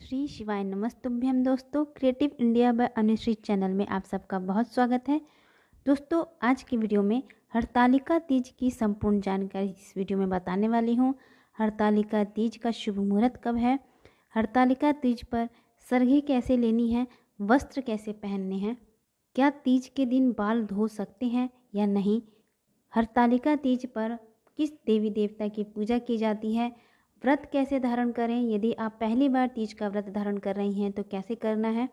श्री शिवाय नमस्तुभ्यम। दोस्तों, creative India by Anushree channel में आप सबका बहुत स्वागत है। दोस्तों, आज की वीडियो में हरतालिका तीज की संपूर्ण जानकारी इस वीडियो में बताने वाली हूँ। हरतालिका तीज का शुभ मुहूर्त कब है, हरतालिका तीज पर सरघी कैसे लेनी है, वस्त्र कैसे पहनने हैं, क्या तीज के दिन बाल धो सकते हैं या नहीं, हरतालिका तीज पर किस देवी देवता की पूजा की जाती है, व्रत कैसे धारण करें, यदि आप पहली बार तीज का व्रत धारण कर रही हैं तो कैसे करना है,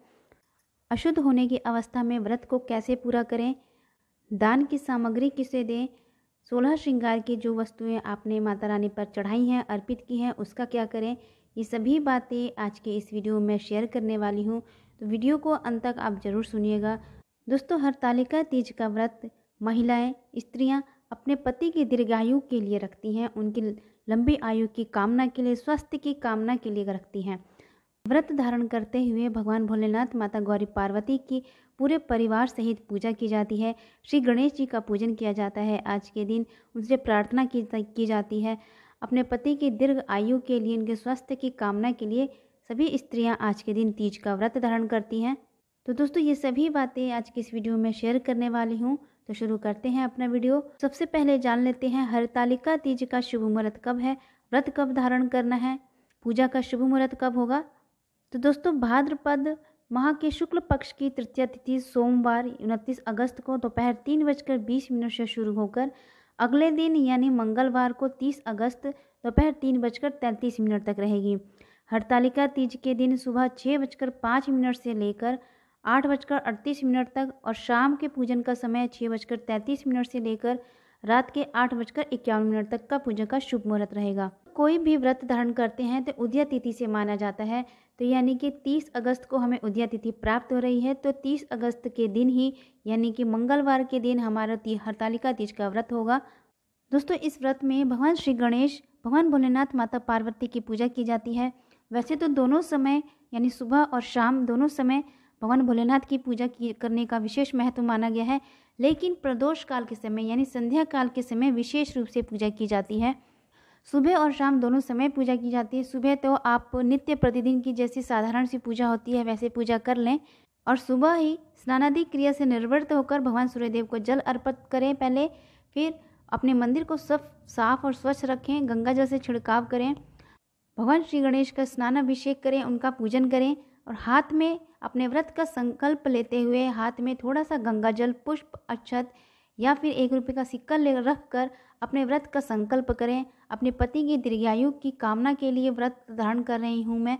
अशुद्ध होने की अवस्था में व्रत को कैसे पूरा करें, दान की सामग्री किसे दें, 16 श्रृंगार की जो वस्तुएं आपने माता रानी पर चढ़ाई हैं, अर्पित की हैं, उसका क्या करें, ये सभी बातें आज के इस वीडियो में शेयर करने वाली हूँ। तो वीडियो को अंत तक आप ज़रूर सुनिएगा। दोस्तों, हरतालिका तीज का व्रत महिलाएं, स्त्रियां अपने पति की दीर्घायु के लिए रखती हैं, उनकी लंबी आयु की कामना के लिए, स्वास्थ्य की कामना के लिए रखती हैं। व्रत धारण करते हुए भगवान भोलेनाथ, माता गौरी पार्वती की पूरे परिवार सहित पूजा की जाती है। श्री गणेश जी का पूजन किया जाता है। आज के दिन उनसे प्रार्थना की जाती है। अपने पति की दीर्घ आयु के लिए, उनके स्वास्थ्य की कामना के लिए सभी स्त्रियां आज के दिन तीज का व्रत धारण करती हैं। तो दोस्तों, ये सभी बातें आज की इस वीडियो में शेयर करने वाली हूँ। तो शुरू करते हैं अपना वीडियो। सबसे पहले जान लेते हैं हरतालिका तीज का शुभ मुहूर्त कब है, व्रत कब धारण करना है, पूजा का शुभ मुहूर्त कब होगा। तो दोस्तों, भाद्रपद माह के शुक्ल पक्ष की तृतीया तिथि सोमवार 29 अगस्त को दोपहर 3:20 से शुरू होकर अगले दिन यानी मंगलवार को 30 अगस्त दोपहर 3:33 तक रहेगी। हरतालिका तीज के दिन सुबह 6:05 से लेकर 8:38 तक और शाम के पूजन का समय 6:33 से लेकर रात के 8:51 तक का पूजा का शुभ मुहूर्त रहेगा। कोई भी व्रत धारण करते हैं तो उदया तिथि से माना जाता है। तो यानी कि 30 अगस्त को हमें उदया तिथि प्राप्त हो रही है, तो 30 अगस्त के दिन ही यानी कि मंगलवार के दिन हमारा हरतालिका तीज का व्रत होगा। दोस्तों, इस व्रत में भगवान श्री गणेश, भगवान भोलेनाथ, माता पार्वती की पूजा की जाती है। वैसे तो दोनों समय यानी सुबह और शाम दोनों समय भगवान भोलेनाथ की पूजा करने का विशेष महत्व माना गया है, लेकिन प्रदोष काल के समय यानी संध्या काल के समय विशेष रूप से पूजा की जाती है। सुबह और शाम दोनों समय पूजा की जाती है। सुबह तो आप नित्य प्रतिदिन की जैसी साधारण सी पूजा होती है वैसे पूजा कर लें और सुबह ही स्नानादि क्रिया से निर्वृत्त होकर भगवान सूर्यदेव को जल अर्पित करें पहले, फिर अपने मंदिर को सब साफ और स्वच्छ रखें, गंगा जल से छिड़काव करें, भगवान श्री गणेश का स्नानाभिषेक करें, उनका पूजन करें और हाथ में अपने व्रत का संकल्प लेते हुए हाथ में थोड़ा सा गंगा जल, पुष्प, अक्षत या फिर 1 रुपये का सिक्का ले रख कर अपने व्रत का संकल्प करें। अपने पति की दीर्घायु की कामना के लिए व्रत धारण कर रही हूँ मैं।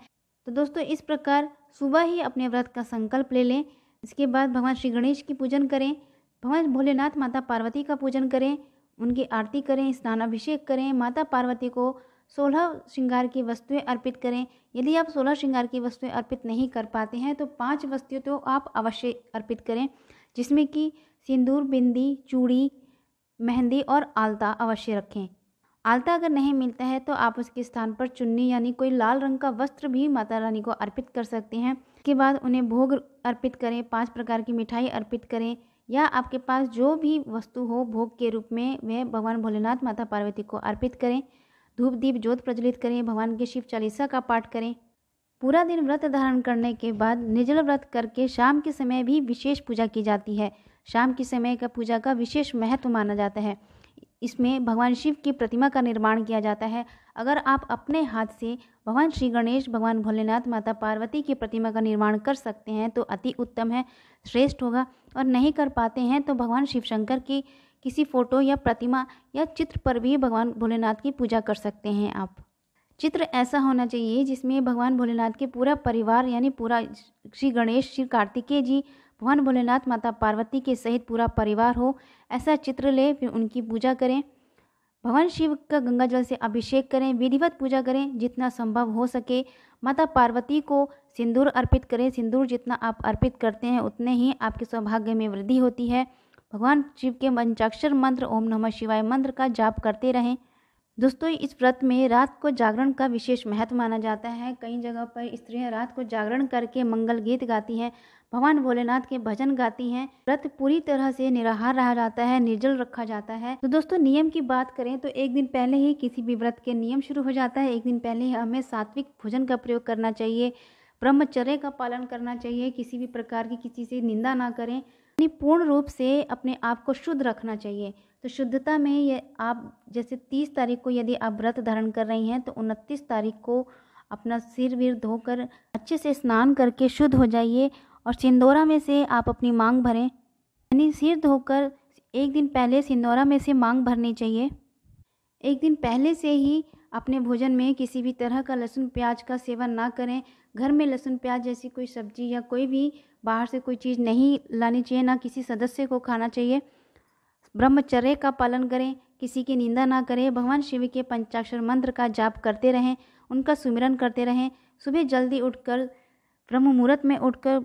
तो दोस्तों, इस प्रकार सुबह ही अपने व्रत का संकल्प ले लें। इसके बाद भगवान श्री गणेश की पूजन करें, भगवान भोलेनाथ, माता पार्वती का पूजन करें, उनकी आरती करें, स्नानाभिषेक करें, माता पार्वती को 16 श्रृंगार की वस्तुएं अर्पित करें। यदि आप 16 श्रृंगार की वस्तुएं अर्पित नहीं कर पाते हैं तो 5 वस्तुएं तो आप अवश्य अर्पित करें, जिसमें कि सिंदूर, बिंदी, चूड़ी, मेहंदी और आलता अवश्य रखें। आलता अगर नहीं मिलता है तो आप उसके स्थान पर चुन्नी यानी कोई लाल रंग का वस्त्र भी माता रानी को अर्पित कर सकते हैं। इसके बाद उन्हें भोग अर्पित करें, 5 प्रकार की मिठाई अर्पित करें या आपके पास जो भी वस्तु हो भोग के रूप में वह भगवान भोलेनाथ, माता पार्वती को अर्पित करें। धूप दीप ज्योत प्रज्वलित करें, भगवान के शिव चालीसा का पाठ करें। पूरा दिन व्रत धारण करने के बाद निर्जल व्रत करके शाम के समय भी विशेष पूजा की जाती है। शाम के समय का पूजा का विशेष महत्व माना जाता है। इसमें भगवान शिव की प्रतिमा का निर्माण किया जाता है। अगर आप अपने हाथ से भगवान श्री गणेश, भगवान भोलेनाथ, माता पार्वती की प्रतिमा का निर्माण कर सकते हैं तो अति उत्तम है, श्रेष्ठ होगा। और नहीं कर पाते हैं तो भगवान शिव शंकर की किसी फोटो या प्रतिमा या चित्र पर भी भगवान भोलेनाथ की पूजा कर सकते हैं आप। चित्र ऐसा होना चाहिए जिसमें भगवान भोलेनाथ के पूरा परिवार यानी पूरा श्री गणेश, श्री कार्तिकेय जी, भगवान भोलेनाथ, माता पार्वती के सहित पूरा परिवार हो, ऐसा चित्र ले, फिर उनकी पूजा करें। भगवान शिव का गंगा जल से अभिषेक करें, विधिवत पूजा करें, जितना संभव हो सके। माता पार्वती को सिंदूर अर्पित करें। सिंदूर जितना आप अर्पित करते हैं उतने ही आपके सौभाग्य में वृद्धि होती है। भगवान शिव के पंचाक्षर मंत्र ओम नमः शिवाय मंत्र का जाप करते रहें। दोस्तों, इस व्रत में रात को जागरण का विशेष महत्व माना जाता है। कई जगह पर स्त्रियां रात को जागरण करके मंगल गीत गाती हैं, भगवान भोलेनाथ के भजन गाती हैं। व्रत पूरी तरह से निराहार रहा जाता है, निर्जल रखा जाता है। तो दोस्तों, नियम की बात करें तो एक दिन पहले ही किसी भी व्रत के नियम शुरू हो जाता है। एक दिन पहले ही हमें सात्विक भोजन का प्रयोग करना चाहिए। ब्रह्मचर्य का पालन करना चाहिए, किसी भी प्रकार की किसी से निंदा ना करें, यानी पूर्ण रूप से अपने आप को शुद्ध रखना चाहिए। तो शुद्धता में ये आप जैसे 30 तारीख को यदि आप व्रत धारण कर रही हैं तो 29 तारीख को अपना सिर विर धोकर अच्छे से स्नान करके शुद्ध हो जाइए और सिंदूरा में से आप अपनी मांग भरें, यानी सिर धोकर एक दिन पहले सिंदूरा में से मांग भरनी चाहिए। एक दिन पहले से ही अपने भोजन में किसी भी तरह का लहसुन प्याज का सेवन ना करें। घर में लहसुन प्याज जैसी कोई सब्जी या कोई भी बाहर से कोई चीज़ नहीं लानी चाहिए, ना किसी सदस्य को खाना चाहिए। ब्रह्मचर्य का पालन करें, किसी की निंदा ना करें। भगवान शिव के पंचाक्षर मंत्र का जाप करते रहें, उनका सुमिरन करते रहें। सुबह जल्दी उठकर ब्रह्म मुहूर्त में उठकर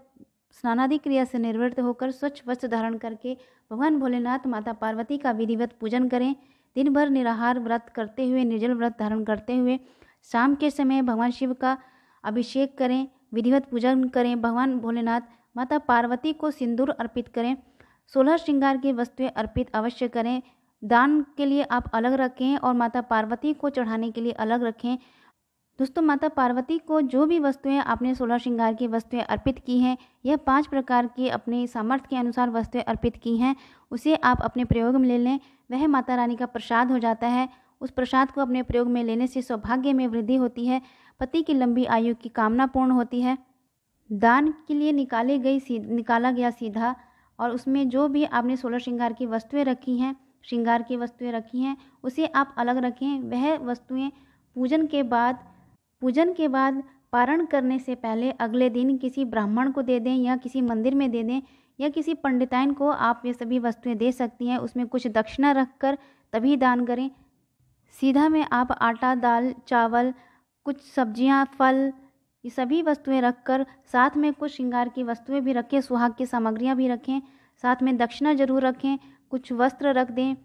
स्नानादि क्रिया से निवृत्त होकर स्वच्छ वस्त्र धारण करके भगवान भोलेनाथ माता पार्वती का विधिवत पूजन करें। दिन भर निराहार व्रत करते हुए, निर्जल व्रत धारण करते हुए शाम के समय भगवान शिव का अभिषेक करें, विधिवत पूजन करें। भगवान भोलेनाथ माता पार्वती को सिंदूर अर्पित करें। 16 श्रृंगार की वस्तुएं अर्पित अवश्य करें। दान के लिए आप अलग रखें और माता पार्वती को चढ़ाने के लिए अलग रखें। दोस्तों, माता पार्वती को जो भी वस्तुएं आपने 16 श्रृंगार की वस्तुएं अर्पित की हैं, यह 5 प्रकार की अपने सामर्थ्य के अनुसार वस्तुएं अर्पित की हैं, उसे आप अपने प्रयोग में ले लें। वह माता रानी का प्रसाद हो जाता है। उस प्रसाद को अपने प्रयोग में लेने से सौभाग्य में वृद्धि होती है, पति की लंबी आयु की कामना पूर्ण होती है। दान के लिए निकाला गया सीधा और उसमें जो भी आपने 16 श्रृंगार की वस्तुएं रखी हैं, श्रृंगार की वस्तुएं रखी हैं, उसे आप अलग रखें। वह वस्तुएं पूजन के बाद पारण करने से पहले अगले दिन किसी ब्राह्मण को दे दें या किसी मंदिर में दे दें या किसी पंडिताइन को आप ये सभी वस्तुएं दे सकती हैं। उसमें कुछ दक्षिणा रखकर तभी दान करें। सीधा में आप आटा, दाल, चावल, कुछ सब्जियां, फल, ये सभी वस्तुएं रखकर साथ में कुछ श्रृंगार की वस्तुएं भी रखें, सुहाग की सामग्रियां भी रखें, साथ में दक्षिणा जरूर रखें, कुछ वस्त्र रख दें।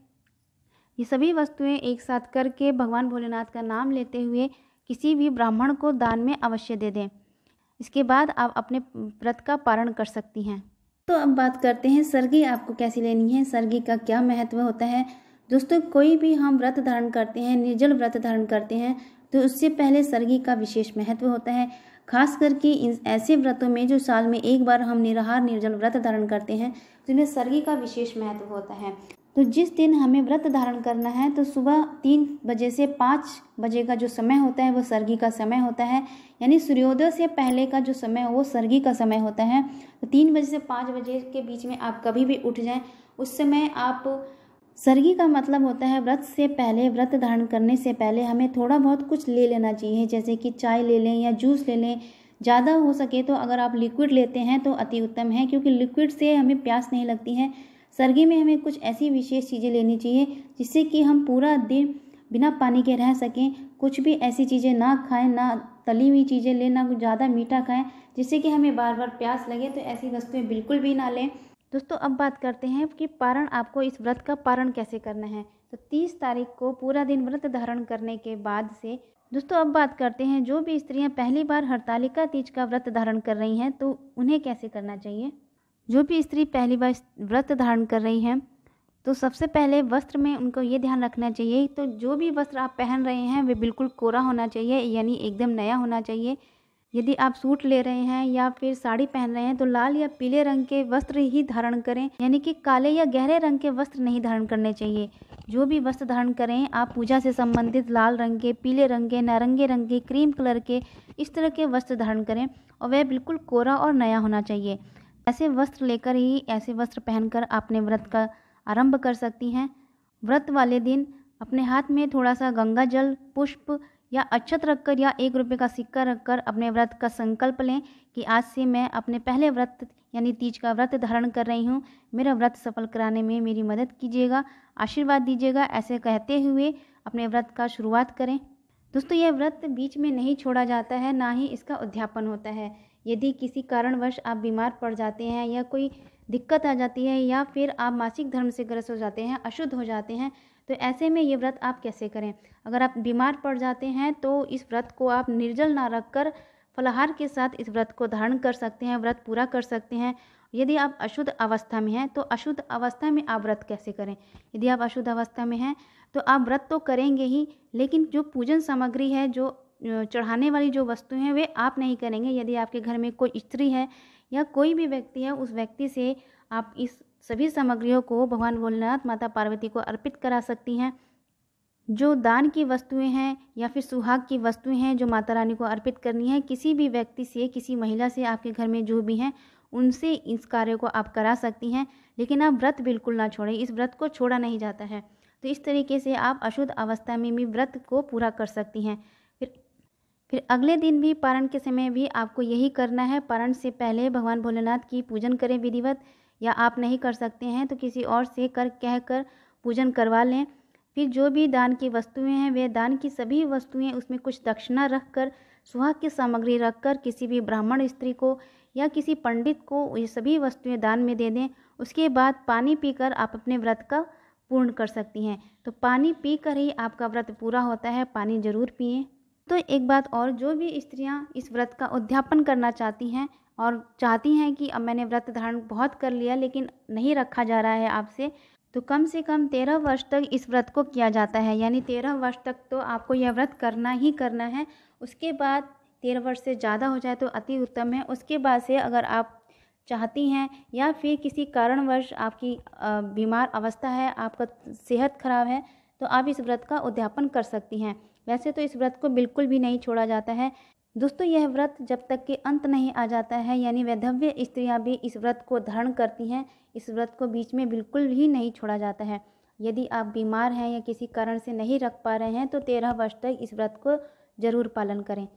ये सभी वस्तुएं एक साथ करके भगवान भोलेनाथ का नाम लेते हुए किसी भी ब्राह्मण को दान में अवश्य दे दें। इसके बाद आप अपने व्रत का पारण कर सकती हैं। तो अब बात करते हैं सरगी आपको कैसी लेनी है, सरगी का क्या महत्व होता है। दोस्तों, कोई भी हम व्रत धारण करते हैं, निर्जल व्रत धारण करते हैं, तो उससे पहले सरगी का विशेष महत्व होता है। खास करके इन ऐसे व्रतों में जो साल में एक बार हम निराहार निर्जल व्रत धारण करते हैं, जिनमें सरगी का विशेष महत्व होता है। तो जिस दिन हमें व्रत धारण करना है तो सुबह 3 बजे से 5 बजे का जो समय होता है वो सरगी का समय होता है, यानी सूर्योदय से पहले का जो समय वो सरगी का समय होता है। तो 3 बजे से 5 बजे के बीच में आप कभी भी उठ जाएं, उस समय आप सरगी का मतलब होता है व्रत से पहले, व्रत धारण करने से पहले हमें थोड़ा बहुत कुछ ले लेना चाहिए, जैसे कि चाय ले लें या जूस ले लें। ज़्यादा हो सके तो अगर आप लिक्विड लेते हैं तो अति उत्तम है, क्योंकि लिक्विड से हमें प्यास नहीं लगती है। सरगी में हमें कुछ ऐसी विशेष चीज़ें लेनी चाहिए जिससे कि हम पूरा दिन बिना पानी के रह सकें। कुछ भी ऐसी चीज़ें ना खाएं, ना तली हुई चीज़ें लें, ना ज़्यादा मीठा खाएं जिससे कि हमें बार बार प्यास लगे, तो ऐसी वस्तुएं बिल्कुल भी ना लें। दोस्तों, अब बात करते हैं कि पारण, आपको इस व्रत का पारण कैसे करना है। तो 30 तारीख को पूरा दिन व्रत धारण करने के बाद से दोस्तों अब बात करते हैं जो भी स्त्रियां पहली बार हरतालिका तीज का व्रत धारण कर रही हैं तो उन्हें कैसे करना चाहिए। जो भी स्त्री पहली बार व्रत धारण कर रही हैं तो सबसे पहले वस्त्र में उनको ये ध्यान रखना चाहिए, तो जो भी वस्त्र आप पहन रहे हैं वे बिल्कुल कोरा होना चाहिए, यानी एकदम नया होना चाहिए। यदि आप सूट ले रहे हैं या फिर साड़ी पहन रहे हैं तो लाल या पीले रंग के वस्त्र ही धारण करें, यानी कि काले या गहरे रंग के वस्त्र नहीं धारण करने चाहिए। जो भी वस्त्र धारण करें आप पूजा से संबंधित लाल रंग के, पीले रंग के, नारंगी रंग के, क्रीम कलर के, इस तरह के वस्त्र धारण करें और वह बिल्कुल कोरा और नया होना चाहिए। ऐसे वस्त्र लेकर ही, ऐसे वस्त्र पहनकर अपने व्रत का आरंभ कर सकती हैं। व्रत वाले दिन अपने हाथ में थोड़ा सा गंगा जल, पुष्प या अक्षत रखकर या 1 रुपये का सिक्का रखकर अपने व्रत का संकल्प लें कि आज से मैं अपने पहले व्रत यानी तीज का व्रत धारण कर रही हूँ, मेरा व्रत सफल कराने में मेरी मदद कीजिएगा, आशीर्वाद दीजिएगा। ऐसे कहते हुए अपने व्रत का शुरुआत करें। दोस्तों, यह व्रत बीच में नहीं छोड़ा जाता है, ना ही इसका उद्यापन होता है। यदि किसी कारणवश आप बीमार पड़ जाते हैं या कोई दिक्कत आ जाती है या फिर आप मासिक धर्म से ग्रस्त हो जाते हैं, अशुद्ध हो जाते हैं, तो ऐसे में ये व्रत आप कैसे करें। अगर आप बीमार पड़ जाते हैं तो इस व्रत को आप निर्जल ना रखकर फलाहार के साथ इस व्रत को धारण कर सकते हैं, व्रत पूरा कर सकते हैं। यदि आप अशुद्ध अवस्था में हैं तो अशुद्ध अवस्था में आप व्रत कैसे करें। यदि आप अशुद्ध अवस्था में हैं तो आप व्रत तो करेंगे ही, लेकिन जो पूजन सामग्री है, जो चढ़ाने वाली जो वस्तुएं हैं वे आप नहीं करेंगे। यदि आपके घर में कोई स्त्री है या कोई भी व्यक्ति है, उस व्यक्ति से आप इस सभी सामग्रियों को भगवान भोलेनाथ, माता पार्वती को अर्पित करा सकती हैं। जो दान की वस्तुएं हैं या फिर सुहाग की वस्तुएं हैं जो माता रानी को अर्पित करनी है, किसी भी व्यक्ति से, किसी महिला से आपके घर में जो भी हैं, उनसे इस कार्य को आप करा सकती हैं। लेकिन आप व्रत बिल्कुल ना छोड़ें, इस व्रत को छोड़ा नहीं जाता है। तो इस तरीके से आप अशुद्ध अवस्था में भी व्रत को पूरा कर सकती हैं। फिर अगले दिन भी पारण के समय भी आपको यही करना है। पारण से पहले भगवान भोलेनाथ की पूजन करें विधिवत, या आप नहीं कर सकते हैं तो किसी और से कहकर पूजन करवा लें। फिर जो भी दान की वस्तुएं हैं, वे दान की सभी वस्तुएं, उसमें कुछ दक्षिणा रखकर, सुहाग की सामग्री रखकर किसी भी ब्राह्मण स्त्री को या किसी पंडित को ये सभी वस्तुएं दान में दे दें। उसके बाद पानी पीकर आप अपने व्रत का पूर्ण कर सकती हैं। तो पानी पीकर ही आपका व्रत पूरा होता है, पानी जरूर पिएं। तो एक बात और, जो भी स्त्रियां इस व्रत का उद्यापन करना चाहती हैं और चाहती हैं कि अब मैंने व्रत धारण बहुत कर लिया लेकिन नहीं रखा जा रहा है आपसे, तो कम से कम 13 वर्ष तक इस व्रत को किया जाता है। यानी 13 वर्ष तक तो आपको यह व्रत करना ही करना है। उसके बाद 13 वर्ष से ज़्यादा हो जाए तो अति उत्तम है। उसके बाद से अगर आप चाहती हैं या फिर किसी कारणवश आपकी बीमार अवस्था है, आपका सेहत खराब है, तो आप इस व्रत का उद्यापन कर सकती हैं। वैसे तो इस व्रत को बिल्कुल भी नहीं छोड़ा जाता है दोस्तों। यह व्रत जब तक कि अंत नहीं आ जाता है, यानी वैधव्य स्त्रियां भी इस व्रत को धारण करती हैं। इस व्रत को बीच में बिल्कुल ही नहीं छोड़ा जाता है। यदि आप बीमार हैं या किसी कारण से नहीं रख पा रहे हैं तो 13 वर्ष तक इस व्रत को जरूर पालन करें।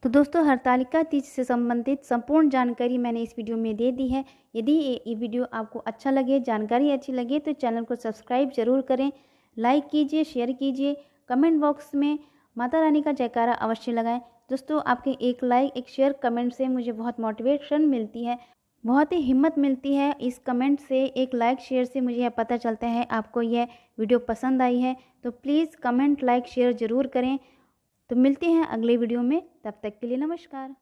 तो दोस्तों, हरतालिका तीज से संबंधित संपूर्ण जानकारी मैंने इस वीडियो में दे दी है। यदि ये वीडियो आपको अच्छा लगे, जानकारी अच्छी लगे, तो चैनल को सब्सक्राइब जरूर करें, लाइक कीजिए, शेयर कीजिए, कमेंट बॉक्स में माता रानी का जयकारा अवश्य लगाएं। दोस्तों, आपके एक लाइक, एक शेयर, कमेंट से मुझे बहुत मोटिवेशन मिलती है, बहुत ही हिम्मत मिलती है। इस कमेंट से, एक लाइक शेयर से मुझे यह पता चलता है आपको यह वीडियो पसंद आई है। तो प्लीज़ कमेंट, लाइक, शेयर ज़रूर करें। तो मिलते हैं अगले वीडियो में, तब तक के लिए नमस्कार।